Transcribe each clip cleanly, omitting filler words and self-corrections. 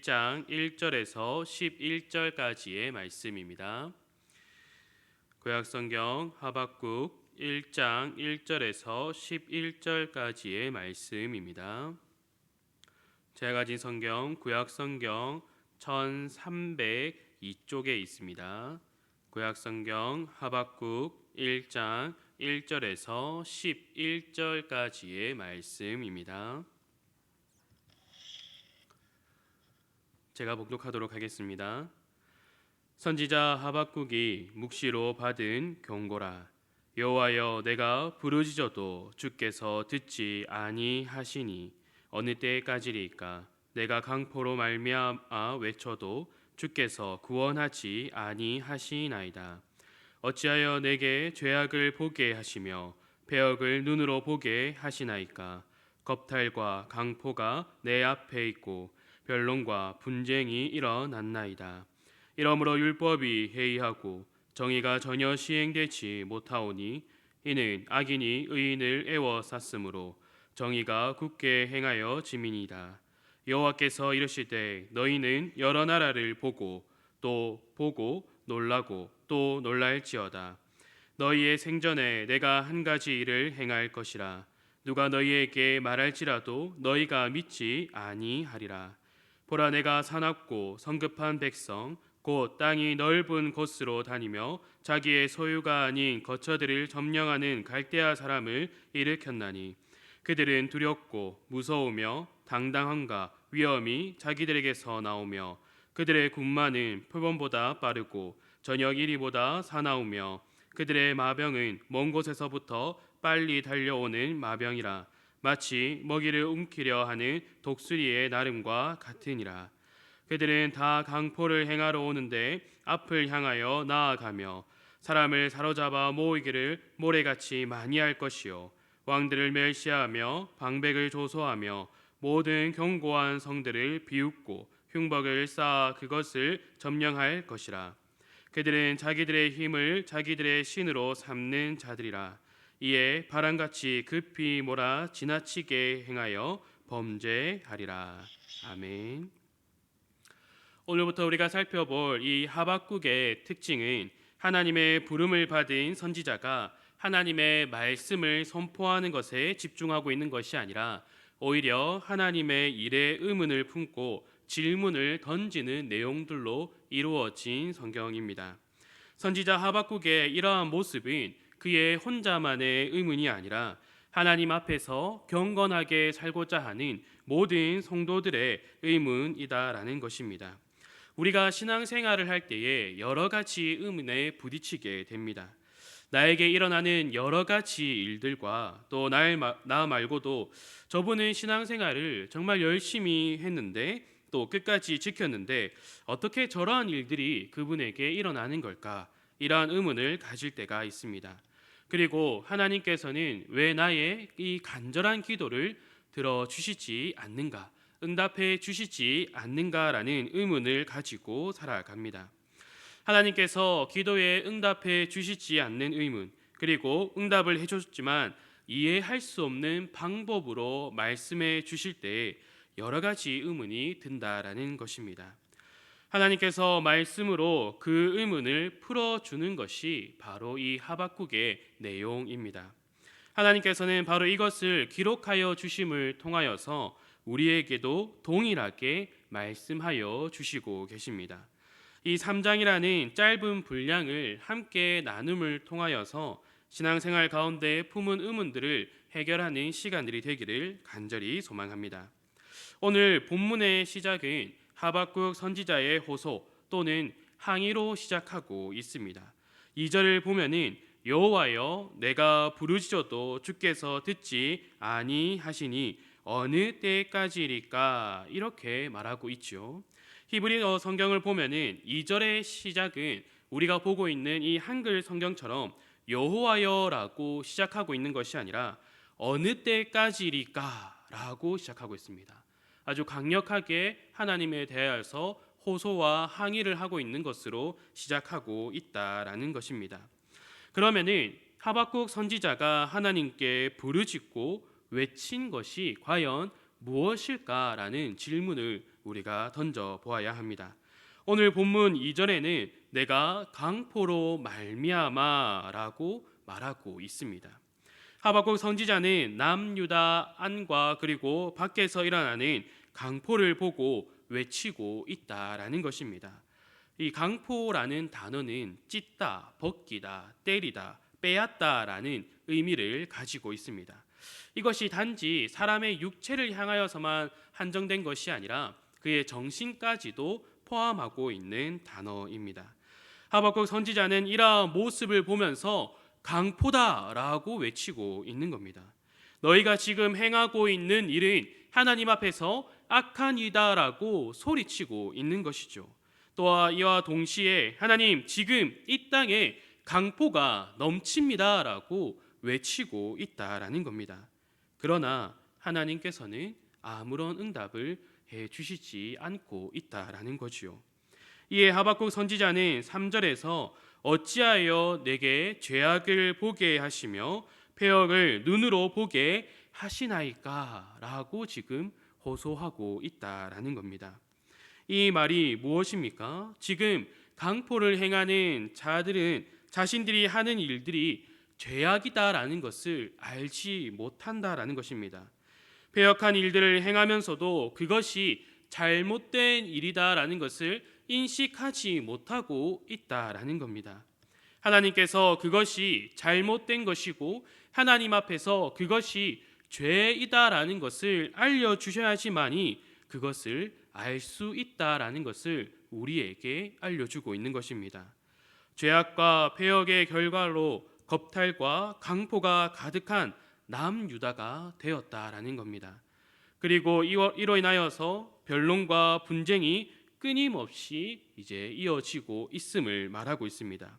1장 1절에서 11절까지의 말씀입니다. 구약성경 하박국 1장 1절에서 11절까지의 말씀입니다. 제가 가진 성경 구약성경 1302쪽에 있습니다. 구약성경 하박국 1장 1절에서 11절까지의 말씀입니다. 제가 봉독하도록 하겠습니다. 선지자 하박국이 묵시로 받은 경고라. 여호와여, 내가 부르짖어도 주께서 듣지 아니하시니 어느 때까지리까? 내가 강포로 말미암아 외쳐도 주께서 구원하지 아니하시나이다. 어찌하여 내게 죄악을 보게 하시며 배역을 눈으로 보게 하시나이까? 겁탈과 강포가 내 앞에 있고 변론과 분쟁이 일어났나이다. 이러므로 율법이 해이하고 정의가 전혀 시행되지 못하오니 이는 악인이 의인을 애워쌌으므로 정의가 굳게 행하여 짐이니이다. 여호와께서 이르시되 너희는 여러 나라를 보고 또 보고 놀라고 또 놀랄지어다. 너희의 생전에 내가 한 가지 일을 행할 것이라. 누가 너희에게 말할지라도 너희가 믿지 아니하리라. 보라, 내가 사납고 성급한 백성 곧 땅이 넓은 곳으로 다니며 자기의 소유가 아닌 거처들을 점령하는 갈대아 사람을 일으켰나니 그들은 두렵고 무서우며 당당함과 위엄이 자기들에게서 나오며 그들의 군마는 표범보다 빠르고 저녁 이리보다 사나우며 그들의 마병은 먼 곳에서부터 빨리 달려오는 마병이라. 마치 먹이를 움키려 하는 독수리의 나름과 같으니라. 그들은 다 강포를 행하러 오는데 앞을 향하여 나아가며 사람을 사로잡아 모이기를 모래같이 많이 할 것이요 왕들을 멸시하며 방백을 조소하며 모든 견고한 성들을 비웃고 흉박을 쌓아 그것을 점령할 것이라. 그들은 자기들의 힘을 자기들의 신으로 삼는 자들이라. 이에 바람같이 급히 몰아 지나치게 행하여 범죄하리라. 아멘. 오늘부터 우리가 살펴볼 이 하박국의 특징은 하나님의 부름을 받은 선지자가 하나님의 말씀을 선포하는 것에 집중하고 있는 것이 아니라 오히려 하나님의 일에 의문을 품고 질문을 던지는 내용들로 이루어진 성경입니다. 선지자 하박국의 이러한 모습은 그의 혼자만의 의문이 아니라 하나님 앞에서 경건하게 살고자 하는 모든 성도들의 의문이다라는 것입니다. 우리가 신앙생활을 할 때에 여러 가지 의문에 부딪히게 됩니다. 나에게 일어나는 여러 가지 일들과 또 나 말고도 저분은 신앙생활을 정말 열심히 했는데 또 끝까지 지켰는데 어떻게 저러한 일들이 그분에게 일어나는 걸까? 이러한 의문을 가질 때가 있습니다. 그리고 하나님께서는 왜 나의 이 간절한 기도를 들어주시지 않는가, 응답해 주시지 않는가라는 의문을 가지고 살아갑니다. 하나님께서 기도에 응답해 주시지 않는 의문, 그리고 응답을 해줬지만 이해할 수 없는 방법으로 말씀해 주실 때 여러 가지 의문이 든다라는 것입니다. 하나님께서 말씀으로 그 의문을 풀어주는 것이 바로 이 하박국의 내용입니다. 하나님께서는 바로 이것을 기록하여 주심을 통하여서 우리에게도 동일하게 말씀하여 주시고 계십니다. 이 3장이라는 짧은 분량을 함께 나눔을 통하여서 신앙생활 가운데 품은 의문들을 해결하는 시간들이 되기를 간절히 소망합니다. 오늘 본문의 시작은 하박국 선지자의 호소 또는 항의로 시작하고 있습니다. 2절을 보면은 여호와여, 내가 부르짖어도 주께서 듣지 아니하시니 어느 때까지리까? 이렇게 말하고 있죠. 히브리어 성경을 보면은 2절의 시작은 우리가 보고 있는 이 한글 성경처럼 여호와여라고 시작하고 있는 것이 아니라 어느 때까지리까? 라고 시작하고 있습니다. 아주 강력하게 하나님에 대하여서 호소와 항의를 하고 있는 것으로 시작하고 있다라는 것입니다. 그러면은 하박국 선지자가 하나님께 부르짖고 외친 것이 과연 무엇일까라는 질문을 우리가 던져 보아야 합니다. 오늘 본문 이전에는 내가 강포로 말미암아라고 말하고 있습니다. 하박국 선지자는 남유다 안과 그리고 밖에서 일어나는 강포를 보고 외치고 있다라는 것입니다. 이 강포라는 단어는 찢다, 벗기다, 때리다, 빼앗다라는 의미를 가지고 있습니다. 이것이 단지 사람의 육체를 향하여서만 한정된 것이 아니라 그의 정신까지도 포함하고 있는 단어입니다. 하박국 선지자는 이러한 모습을 보면서 강포다라고 외치고 있는 겁니다. 너희가 지금 행하고 있는 일은 하나님 앞에서 악한 이다라고 소리치고 있는 것이죠. 또한 이와 동시에 하나님 지금 이 땅에 강포가 넘칩니다라고 외치고 있다라는 겁니다. 그러나 하나님께서는 아무런 응답을 해 주시지 않고 있다라는 거지요. 이에 하박국 선지자는 3절에서 어찌하여 내게 죄악을 보게 하시며 패역을 눈으로 보게 하시나이까 라고 지금 호소하고 있다라는 겁니다. 이 말이 무엇입니까? 지금 강포를 행하는 자들은 자신들이 하는 일들이 죄악이다라는 것을 알지 못한다라는 것입니다. 패역한 일들을 행하면서도 그것이 잘못된 일이다라는 것을 인식하지 못하고 있다라는 겁니다. 하나님께서 그것이 잘못된 것이고 하나님 앞에서 그것이 죄이다라는 것을 알려주셔야지만이 그것을 알 수 있다라는 것을 우리에게 알려주고 있는 것입니다. 죄악과 패역의 결과로 겁탈과 강포가 가득한 남유다가 되었다라는 겁니다. 그리고 이로 인하여서 변론과 분쟁이 끊임없이 이제 이어지고 있음을 말하고 있습니다.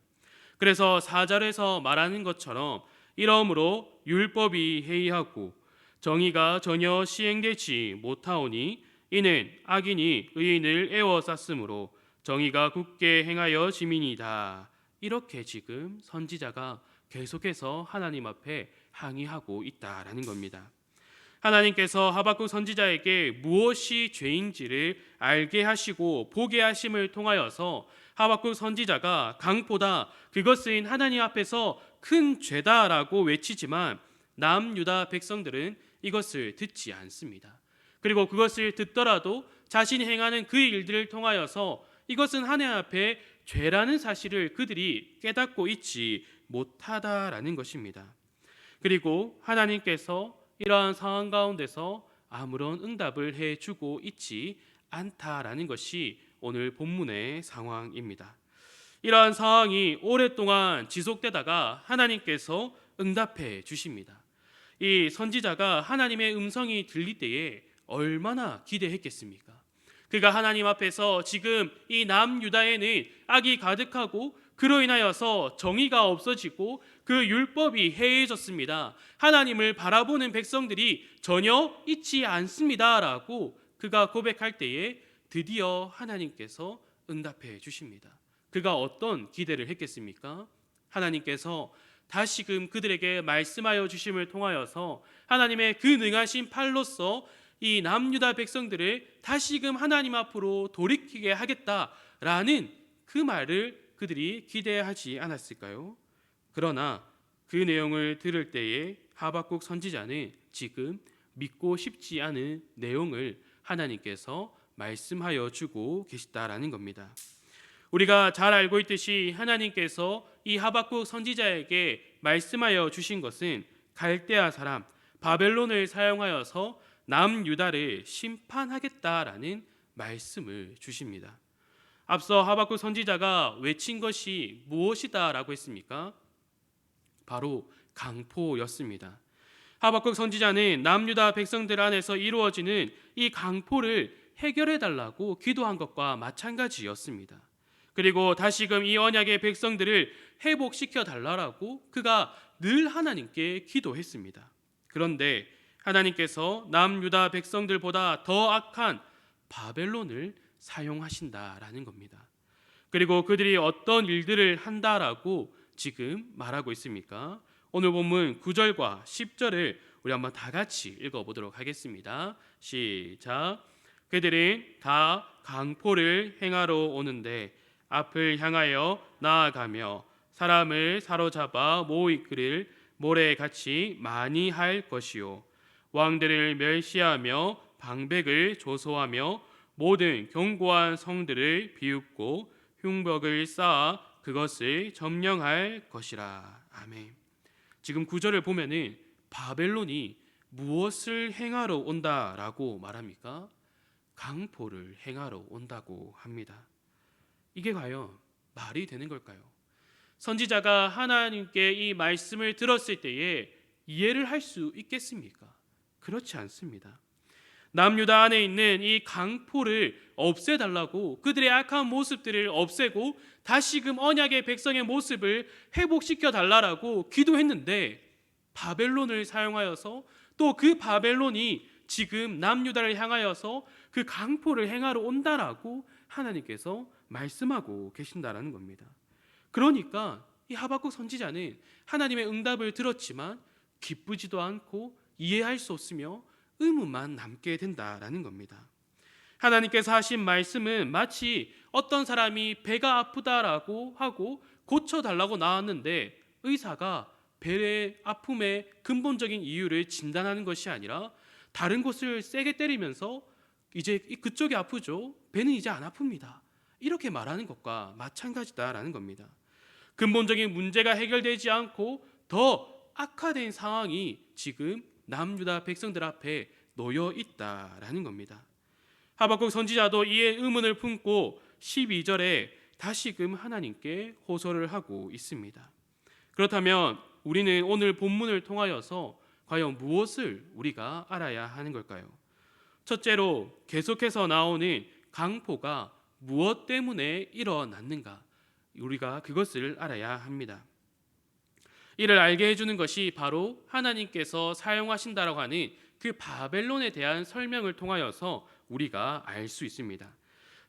그래서 4절에서 말하는 것처럼 이러므로 율법이 해이하고 정의가 전혀 시행되지 못하오니 이는 악인이 의인을 애워쌌으므로 정의가 굳게 행하여 지민이다. 이렇게 지금 선지자가 계속해서 하나님 앞에 항의하고 있다라는 겁니다. 하나님께서 하박국 선지자에게 무엇이 죄인지를 알게 하시고 보게 하심을 통하여서 하박국 선지자가 강포다, 그것은 하나님 앞에서 큰 죄다라고 외치지만 남유다 백성들은 이것을 듣지 않습니다. 그리고 그것을 듣더라도 자신이 행하는 그 일들을 통하여서 이것은 하나님 앞에 죄라는 사실을 그들이 깨닫고 있지 못하다라는 것입니다. 그리고 하나님께서 이러한 상황 가운데서 아무런 응답을 해주고 있지 않다라는 것이 오늘 본문의 상황입니다. 이러한 상황이 오랫동안 지속되다가 하나님께서 응답해 주십니다. 이 선지자가 하나님의 음성이 들릴 때에 얼마나 기대했겠습니까? 그가 하나님 앞에서 지금 이 남유다에는 악이 가득하고 그로 인하여서 정의가 없어지고 그 율법이 해이해졌습니다. 하나님을 바라보는 백성들이 전혀 있지 않습니다라고 그가 고백할 때에 드디어 하나님께서 응답해 주십니다. 그가 어떤 기대를 했겠습니까? 하나님께서 다시금 그들에게 말씀하여 주심을 통하여서 하나님의 그 능하신 팔로써 이 남유다 백성들을 다시금 하나님 앞으로 돌이키게 하겠다라는 그 말을 그들이 기대하지 않았을까요? 그러나 그 내용을 들을 때에 하박국 선지자는 지금 믿고 싶지 않은 내용을 하나님께서 말씀하여 주고 계시다라는 겁니다. 우리가 잘 알고 있듯이 하나님께서 이 하박국 선지자에게 말씀하여 주신 것은 갈대아 사람 바벨론을 사용하여서 남유다를 심판하겠다라는 말씀을 주십니다. 앞서 하박국 선지자가 외친 것이 무엇이다라고 했습니까? 바로 강포였습니다. 하박국 선지자는 남유다 백성들 안에서 이루어지는 이 강포를 해결해 달라고 기도한 것과 마찬가지였습니다. 그리고 다시금 이 언약의 백성들을 회복시켜 달라고 그가 늘 하나님께 기도했습니다. 그런데 하나님께서 남유다 백성들보다 더 악한 바벨론을 사용하신다라는 겁니다. 그리고 그들이 어떤 일들을 한다라고 지금 말하고 있습니까? 오늘 본문 9절과 10절을 우리 한번 다 같이 읽어보도록 하겠습니다. 시작. 그들은 다 강포를 행하러 오는데 앞을 향하여 나아가며 사람을 사로잡아 모이기를 모래같이 많이 할 것이요 왕들을 멸시하며 방백을 조소하며 모든 견고한 성들을 비웃고 흉벽을 쌓아 그것을 점령할 것이라. 아멘. 지금 구절을 보면은 바벨론이 무엇을 행하러 온다라고 말합니까? 강포를 행하러 온다고 합니다. 이게 과연 말이 되는 걸까요? 선지자가 하나님께 이 말씀을 들었을 때에 이해를 할 수 있겠습니까? 그렇지 않습니다. 남유다 안에 있는 이 강포를 없애달라고, 그들의 악한 모습들을 없애고 다시금 언약의 백성의 모습을 회복시켜 달라고 기도했는데 바벨론을 사용하여서 또 그 바벨론이 지금 남유다를 향하여서 그 강포를 행하러 온다라고 하나님께서 말씀하고 계신다라는 겁니다. 그러니까 이 하박국 선지자는 하나님의 응답을 들었지만 기쁘지도 않고 이해할 수 없으며 의문만 남게 된다라는 겁니다. 하나님께서 하신 말씀은 마치 어떤 사람이 배가 아프다라고 하고 고쳐달라고 나왔는데 의사가 배의 아픔의 근본적인 이유를 진단하는 것이 아니라 다른 곳을 세게 때리면서 이제 그쪽이 아프죠, 배는 이제 안 아픕니다, 이렇게 말하는 것과 마찬가지다라는 겁니다. 근본적인 문제가 해결되지 않고 더 악화된 상황이 지금 남유다 백성들 앞에 놓여 있다라는 겁니다. 하박국 선지자도 이에 의문을 품고 12절에 다시금 하나님께 호소를 하고 있습니다. 그렇다면 우리는 오늘 본문을 통하여서 과연 무엇을 우리가 알아야 하는 걸까요? 첫째로 계속해서 나오는 강포가 무엇 때문에 일어났는가, 우리가 그것을 알아야 합니다. 이를 알게 해주는 것이 바로 하나님께서 사용하신다라고 하는 그 바벨론에 대한 설명을 통하여서 우리가 알 수 있습니다.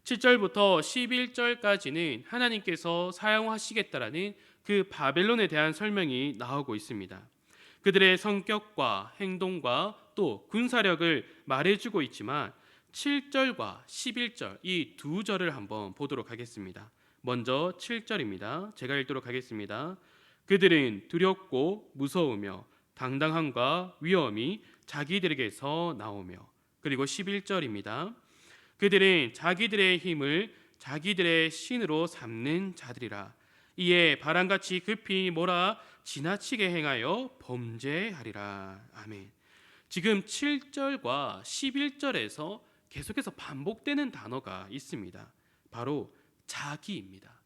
7절부터 11절까지는 하나님께서 사용하시겠다라는 그 바벨론에 대한 설명이 나오고 있습니다. 그들의 성격과 행동과 또 군사력을 말해주고 있지만 7절과 11절 이 두 절을 한번 보도록 하겠습니다. 먼저 7절입니다. 제가 읽도록 하겠습니다. 그들은 두렵고 무서우며 당당함과 위엄이 자기들에게서 나오며, 그리고 11절입니다. 그들은 자기들의 힘을 자기들의 신으로 삼는 자들이라. 이에 바람같이 급히 몰아 지나치게 행하여 범죄하리라. 아멘. 지금 7절과 11절에서 계속해서 반복되는 단어가 있습니다. 바로 자기입니다.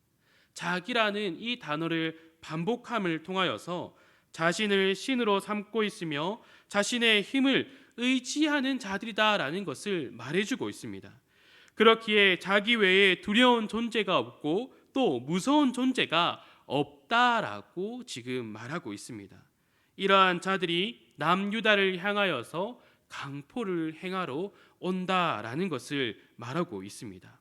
자기라는 이 단어를 반복함을 통하여서 자신을 신으로 삼고 있으며 자신의 힘을 의지하는 자들이다라는 것을 말해주고 있습니다. 그렇기에 자기 외에 두려운 존재가 없고 또 무서운 존재가 없다라고 지금 말하고 있습니다. 이러한 자들이 남유다를 향하여서 강포를 행하러 온다라는 것을 말하고 있습니다.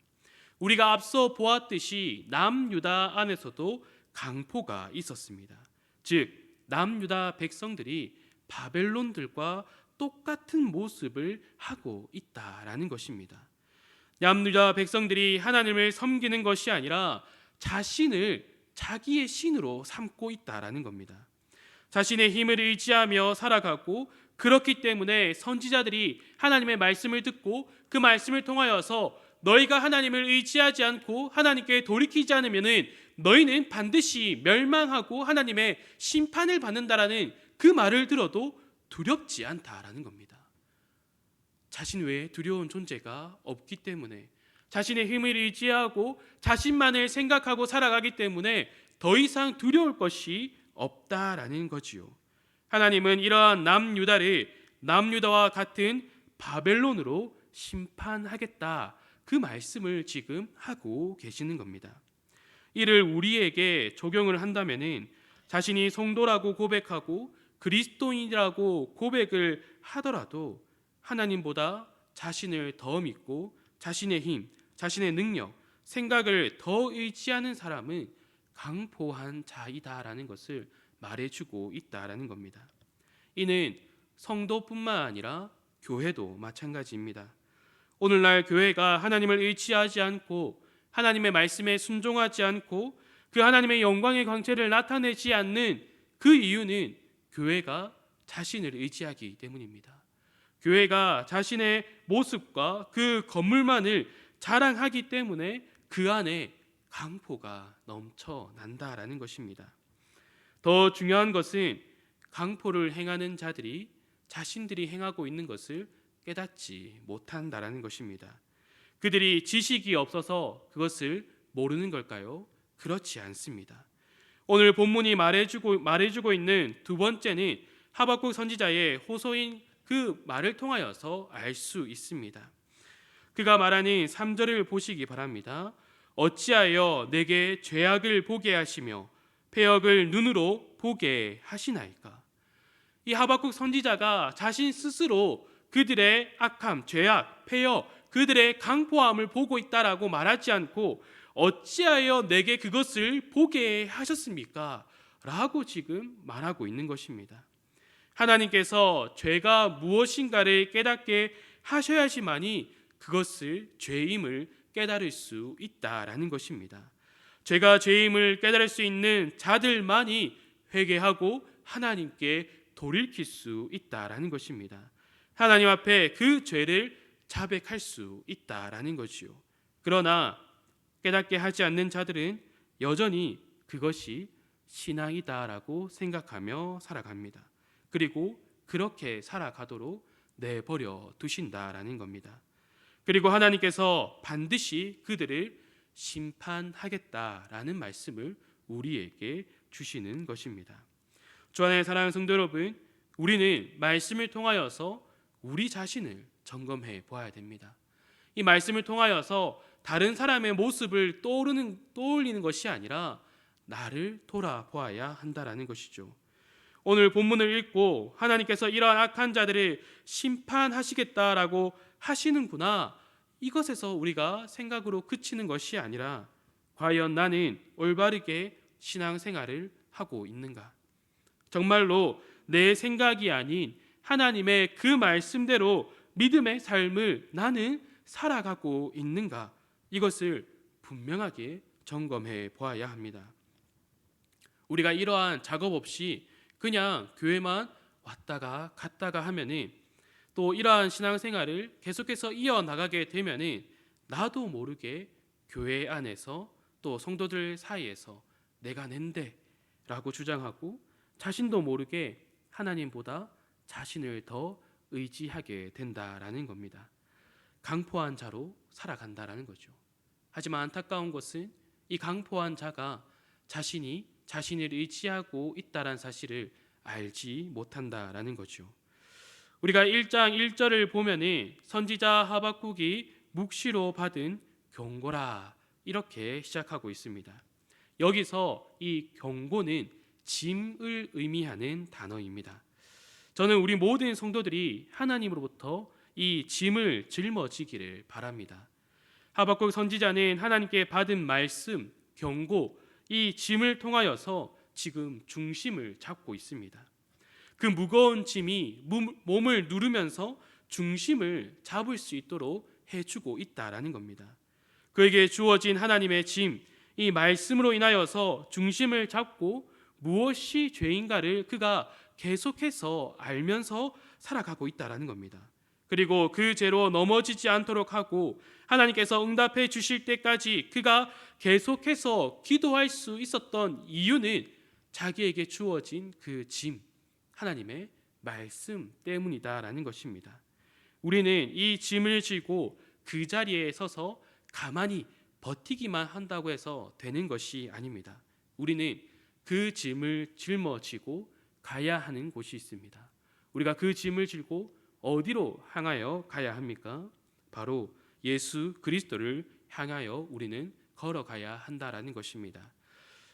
우리가 앞서 보았듯이 남유다 안에서도 강포가 있었습니다. 즉 남유다 백성들이 바벨론들과 똑같은 모습을 하고 있다라는 것입니다. 남유다 백성들이 하나님을 섬기는 것이 아니라 자신을 자기의 신으로 삼고 있다라는 겁니다. 자신의 힘을 의지하며 살아가고, 그렇기 때문에 선지자들이 하나님의 말씀을 듣고 그 말씀을 통하여서 너희가 하나님을 의지하지 않고 하나님께 돌이키지 않으면은 너희는 반드시 멸망하고 하나님의 심판을 받는다라는 그 말을 들어도 두렵지 않다라는 겁니다. 자신 외에 두려운 존재가 없기 때문에, 자신의 힘을 의지하고 자신만을 생각하고 살아가기 때문에 더 이상 두려울 것이 없다라는 거지요. 하나님은 이러한 남유다를 남유다와 같은 바벨론으로 심판하겠다, 그 말씀을 지금 하고 계시는 겁니다. 이를 우리에게 적용을 한다면은 자신이 성도라고 고백하고 그리스도인이라고 고백을 하더라도 하나님보다 자신을 더 믿고 자신의 힘, 자신의 능력, 생각을 더 의지하는 사람은 강포한 자이다라는 것을 말해주고 있다라는 겁니다. 이는 성도뿐만 아니라 교회도 마찬가지입니다. 오늘날 교회가 하나님을 의지하지 않고 하나님의 말씀에 순종하지 않고 그 하나님의 영광의 광채를 나타내지 않는 그 이유는 교회가 자신을 의지하기 때문입니다. 교회가 자신의 모습과 그 건물만을 자랑하기 때문에 그 안에 강포가 넘쳐난다라는 것입니다. 더 중요한 것은 강포를 행하는 자들이 자신들이 행하고 있는 것을 깨닫지 못한다라는 것입니다. 그들이 지식이 없어서 그것을 모르는 걸까요? 그렇지 않습니다. 오늘 본문이 말해주고 있는 두 번째는 하박국 선지자의 호소인 그 말을 통하여서 알 수 있습니다. 그가 말하는 3절을 보시기 바랍니다. 어찌하여 내게 죄악을 보게 하시며 패역을 눈으로 보게 하시나이까. 이 하박국 선지자가 자신 스스로 그들의 악함, 죄악, 패역, 그들의 강포함을 보고 있다라고 말하지 않고 어찌하여 내게 그것을 보게 하셨습니까? 라고 지금 말하고 있는 것입니다. 하나님께서 죄가 무엇인가를 깨닫게 하셔야지만이 그것을 죄임을 깨달을 수 있다라는 것입니다. 죄가 죄임을 깨달을 수 있는 자들만이 회개하고 하나님께 돌이킬 수 있다라는 것입니다. 하나님 앞에 그 죄를 자백할 수 있다라는 것이요. 그러나 깨닫게 하지 않는 자들은 여전히 그것이 신앙이다라고 생각하며 살아갑니다. 그리고 그렇게 살아가도록 내버려 두신다라는 겁니다. 그리고 하나님께서 반드시 그들을 심판하겠다라는 말씀을 우리에게 주시는 것입니다. 주 안에 사랑하는 성도 여러분, 우리는 말씀을 통하여서 우리 자신을 점검해 보아야 됩니다. 이 말씀을 통하여서 다른 사람의 모습을 떠올리는 것이 아니라 나를 돌아보아야 한다라는 것이죠. 오늘 본문을 읽고 하나님께서 이러한 악한 자들을 심판하시겠다라고 하시는구나, 이것에서 우리가 생각으로 그치는 것이 아니라 과연 나는 올바르게 신앙생활을 하고 있는가? 정말로 내 생각이 아닌 하나님의 그 말씀대로 믿음의 삶을 나는 살아가고 있는가? 이것을 분명하게 점검해 보아야 합니다. 우리가 이러한 작업 없이 그냥 교회만 왔다가 갔다가 하면은, 또 이러한 신앙생활을 계속해서 이어나가게 되면은 나도 모르게 교회 안에서 또 성도들 사이에서 내가 낸데 라고 주장하고 자신도 모르게 하나님보다 자신을 더 의지하게 된다라는 겁니다. 강포한 자로 살아간다라는 거죠. 하지만 안타까운 것은 이 강포한 자가 자신이 자신을 의지하고 있다는 사실을 알지 못한다라는 거죠. 우리가 1장 1절을 보면은 선지자 하박국이 묵시로 받은 경고라 이렇게 시작하고 있습니다. 여기서 이 경고는 짐을 의미하는 단어입니다. 저는 우리 모든 성도들이 하나님으로부터 이 짐을 짊어지기를 바랍니다. 하박국 선지자는 하나님께 받은 말씀, 경고, 이 짐을 통하여서 지금 중심을 잡고 있습니다. 그 무거운 짐이 몸을 누르면서 중심을 잡을 수 있도록 해주고 있다라는 겁니다. 그에게 주어진 하나님의 짐, 이 말씀으로 인하여서 중심을 잡고 무엇이 죄인가를 그가 계속해서 알면서 살아가고 있다라는 겁니다. 그리고 그 죄로 넘어지지 않도록 하고 하나님께서 응답해 주실 때까지 그가 계속해서 기도할 수 있었던 이유는 자기에게 주어진 그 짐, 하나님의 말씀 때문이다라는 것입니다. 우리는 이 짐을 지고 그 자리에 서서 가만히 버티기만 한다고 해서 되는 것이 아닙니다. 우리는 그 짐을 짊어지고 가야 하는 곳이 있습니다. 우리가 그 짐을 지고 어디로 향하여 가야 합니까? 바로 예수 그리스도를 향하여 우리는 걸어가야 한다라는 것입니다.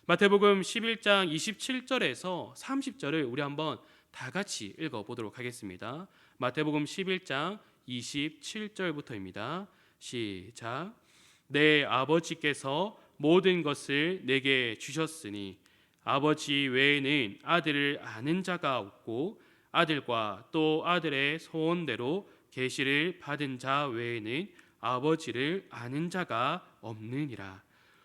마태복음 11장 27절에서 30절을 우리 한번 다 같이 읽어보도록 하겠습니다. 마태복음 11장 27절부터입니다. 시작. 내 아버지께서 모든 것을 내게 주셨으니 아버지 외에는 아들을 아는 자가 없고 아들과 또 아들의 소원대로 계시를 받은 자 외에는 아버지를 아는 자가 없느니라.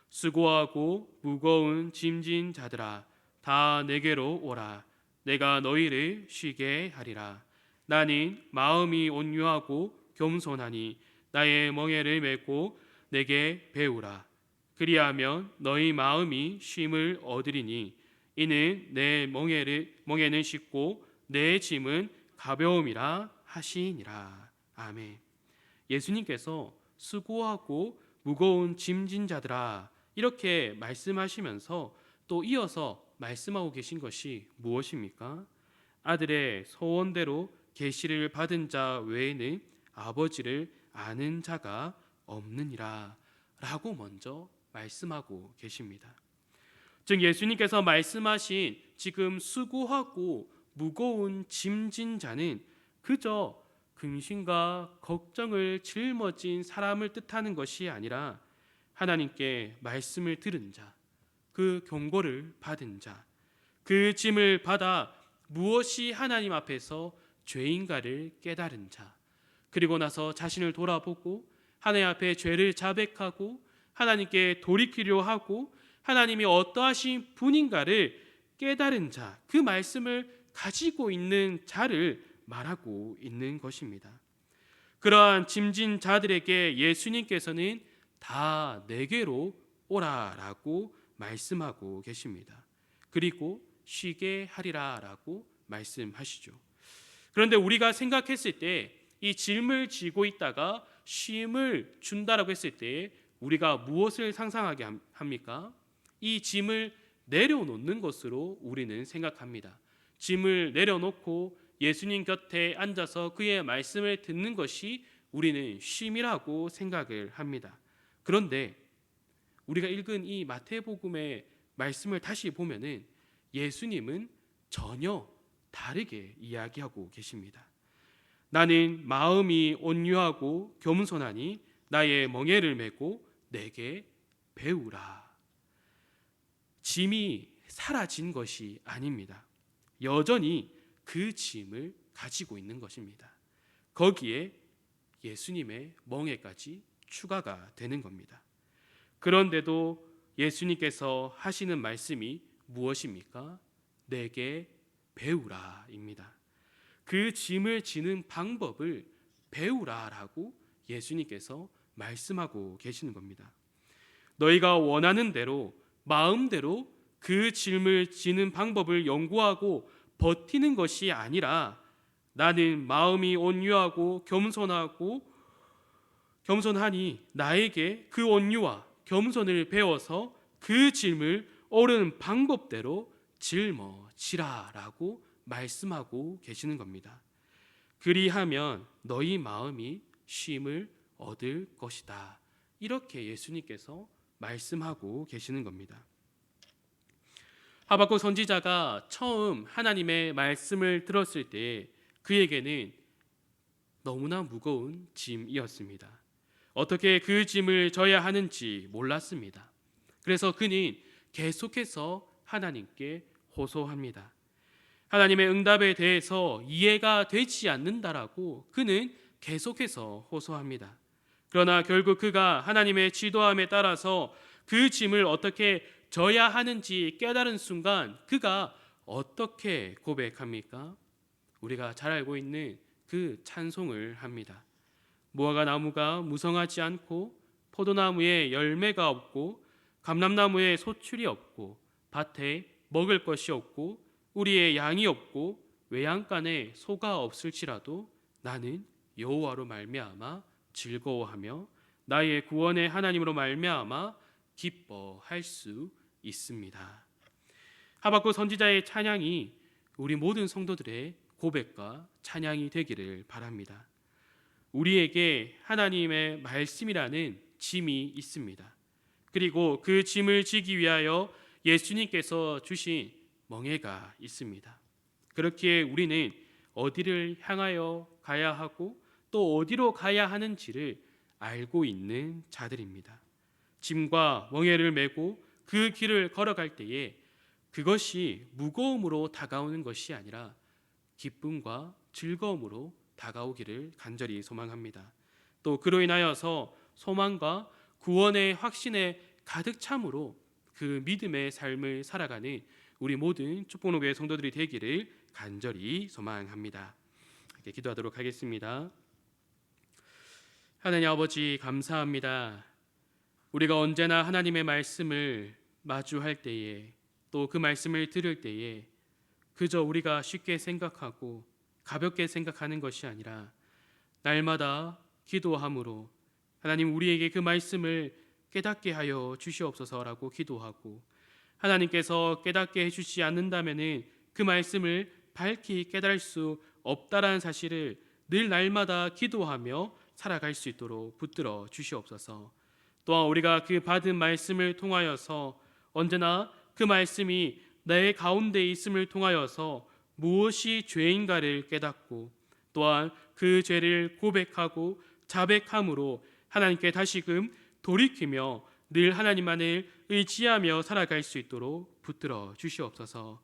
수고하고 무거운 짐진 자들아 다 내게로 오라. 내가 너희를 쉬게 하리라. 나는 마음이 온유하고 겸손하니 나의 멍에를 메고 내게 배우라. 그리하면 너희 마음이 쉼을 얻으리니 이는 내 멍에는 쉽고 내 짐은 가벼움이라 하시니라. 아멘. 예수님께서 수고하고 무거운 짐진 자들아 이렇게 말씀하시면서 또 이어서 말씀하고 계신 것이 무엇입니까? 아들의 소원대로 계시를 받은 자 외에는 아버지를 아는 자가 없느니라 라고 먼저 말씀하고 계십니다. 즉 예수님께서 말씀하신 지금 수고하고 무거운 짐진 자는 그저 근심과 걱정을 짊어진 사람을 뜻하는 것이 아니라 하나님께 말씀을 들은 자, 그 경고를 받은 자, 그 짐을 받아 무엇이 하나님 앞에서 죄인가를 깨달은 자, 그리고 나서 자신을 돌아보고 하나님 앞에 죄를 자백하고 하나님께 돌이키려 하고 하나님이 어떠하신 분인가를 깨달은 자, 그 말씀을 가지고 있는 자를 말하고 있는 것입니다. 그러한 짐진 자들에게 예수님께서는 다 내게로 오라라고 말씀하고 계십니다. 그리고 쉬게 하리라라고 말씀하시죠. 그런데 우리가 생각했을 때 이 짐을 지고 있다가 쉼을 준다라고 했을 때 우리가 무엇을 상상하게 합니까? 이 짐을 내려놓는 것으로 우리는 생각합니다. 짐을 내려놓고 예수님 곁에 앉아서 그의 말씀을 듣는 것이 우리는 쉼이라고 생각을 합니다. 그런데 우리가 읽은 이 마태복음의 말씀을 다시 보면은 예수님은 전혀 다르게 이야기하고 계십니다. 나는 마음이 온유하고 겸손하니 나의 멍에를 메고 내게 배우라. 짐이 사라진 것이 아닙니다. 여전히 그 짐을 가지고 있는 것입니다. 거기에 예수님의 멍에까지 추가가 되는 겁니다. 그런데도 예수님께서 하시는 말씀이 무엇입니까? 내게 배우라입니다. 그 짐을 지는 방법을 배우라라고 예수님께서 말씀하고 계시는 겁니다. 너희가 원하는 대로 마음대로 그 짐을 지는 방법을 연구하고 버티는 것이 아니라 나는 마음이 온유하고 겸손하니 나에게 그 온유와 겸손을 배워서 그 짐을 옳은 방법대로 짊어지라라고 말씀하고 계시는 겁니다. 그리하면 너희 마음이 쉼을 얻을 것이다. 이렇게 예수님께서 말씀하고 계시는 겁니다. 하박국 선지자가 처음 하나님의 말씀을 들었을 때 그에게는 너무나 무거운 짐이었습니다. 어떻게 그 짐을 져야 하는지 몰랐습니다. 그래서 그는 계속해서 하나님께 호소합니다. 하나님의 응답에 대해서 이해가 되지 않는다라고 그는 계속해서 호소합니다. 그러나 결국 그가 하나님의 지도함에 따라서 그 짐을 어떻게 져야 하는지 깨달은 순간 그가 어떻게 고백합니까? 우리가 잘 알고 있는 그 찬송을 합니다. 무화과 나무가 무성하지 않고 포도나무에 열매가 없고 감람나무에 소출이 없고 밭에 먹을 것이 없고 우리의 양이 없고 외양간에 소가 없을지라도 나는 여호와로 말미암아 즐거워하며 나의 구원의 하나님으로 말미암아 기뻐할 수 있습니다. 하박국 선지자의 찬양이 우리 모든 성도들의 고백과 찬양이 되기를 바랍니다. 우리에게 하나님의 말씀이라는 짐이 있습니다. 그리고 그 짐을 지기 위하여 예수님께서 주신 멍에가 있습니다. 그렇기에 우리는 어디를 향하여 가야 하고 또 어디로 가야 하는지를 알고 있는 자들입니다. 짐과 멍에를 메고 그 길을 걸어갈 때에 그것이 무거움으로 다가오는 것이 아니라 기쁨과 즐거움으로 다가오기를 간절히 소망합니다. 또 그로 인하여서 소망과 구원의 확신에 가득 참으로 그 믿음의 삶을 살아가는 우리 모든 축복로교회 성도들이 되기를 간절히 소망합니다. 이렇게 기도하도록 하겠습니다. 하나님 아버지, 감사합니다. 우리가 언제나 하나님의 말씀을 마주할 때에, 또 그 말씀을 들을 때에 그저 우리가 쉽게 생각하고 가볍게 생각하는 것이 아니라 날마다 기도함으로 하나님, 우리에게 그 말씀을 깨닫게 하여 주시옵소서라고 기도하고, 하나님께서 깨닫게 해주지 않는다면 그 말씀을 밝히 깨달을 수 없다라는 사실을 늘 날마다 기도하며 살아갈 수 있도록 붙들어 주시옵소서. 또한 우리가 그 받은 말씀을 통하여서 언제나 그 말씀이 내 가운데 있음을 통하여서 무엇이 죄인가를 깨닫고, 또한 그 죄를 고백하고 자백함으로 하나님께 다시금 돌이키며 늘 하나님만을 의지하며 살아갈 수 있도록 붙들어 주시옵소서.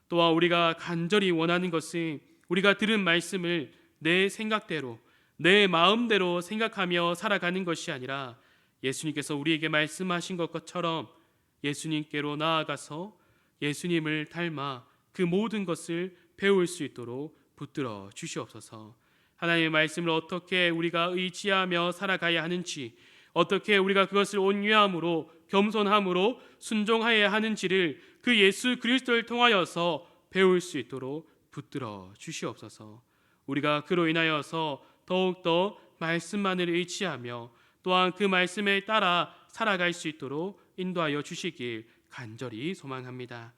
또한 우리가 간절히 원하는 것은 우리가 들은 말씀을 내 생각대로, 내 마음대로 생각하며 살아가는 것이 아니라 예수님께서 우리에게 말씀하신 것처럼 예수님께로 나아가서 예수님을 닮아 그 모든 것을 배울 수 있도록 붙들어 주시옵소서. 하나님의 말씀을 어떻게 우리가 의지하며 살아가야 하는지, 어떻게 우리가 그것을 온유함으로 겸손함으로 순종하여야 하는지를 그 예수 그리스도를 통하여서 배울 수 있도록 붙들어 주시옵소서. 우리가 그로 인하여서 더욱더 말씀만을 의지하며 또한 그 말씀에 따라 살아갈 수 있도록 인도하여 주시길 간절히 소망합니다.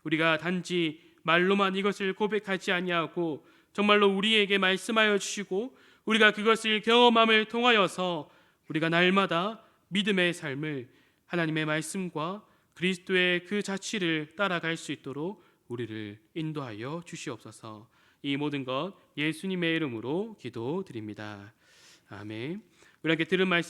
우리가 단지 말로만 이것을 고백하지 아니하고 정말로 우리에게 말씀하여 주시고 우리가 그것을 경험함을 통하여서 우리가 날마다 믿음의 삶을 하나님의 말씀과 그리스도의 그 자취를 따라갈 수 있도록 우리를 인도하여 주시옵소서. 이 모든 것 예수님의 이름으로 기도드립니다. 아멘. 우리 함께 들은 말씀